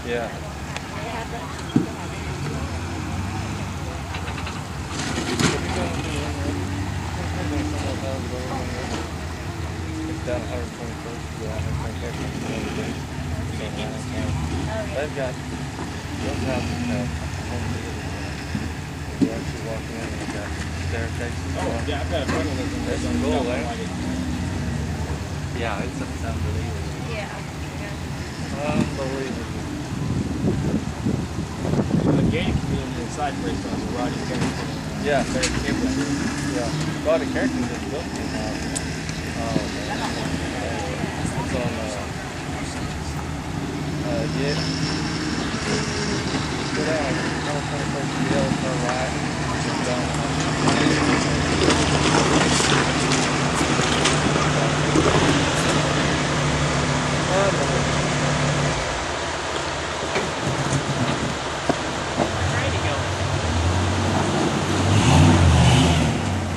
Yeah. It's down 121st. Yeah, I think they've got those houses have home theaters. You actually walk in and they've got staircases. Oh, yeah, I've got a friend that lives in That's Arizona. cool, Like eh? it. Yeah, it's unbelievable. Yeah. Unbelievable. The gated community inside Bridgestone is Rodney Carrington. Yeah. Barry Kimber. Yeah. Rodney Carrington just built his house. Oh, man. It's on, yeah. Go down, 121st Hill, turn right, and down.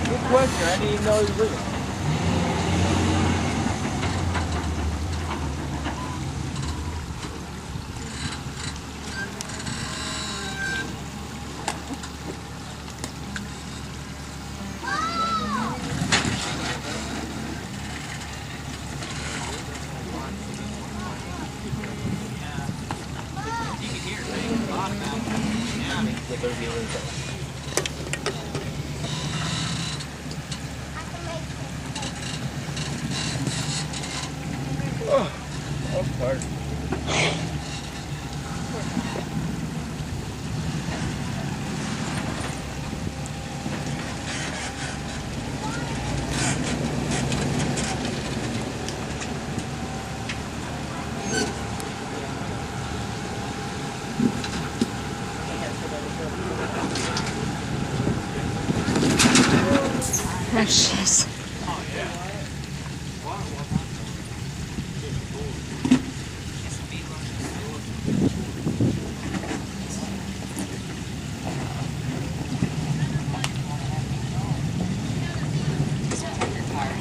Good question. I didn't even know he was living. Oh, I'm tired. Oh, shit.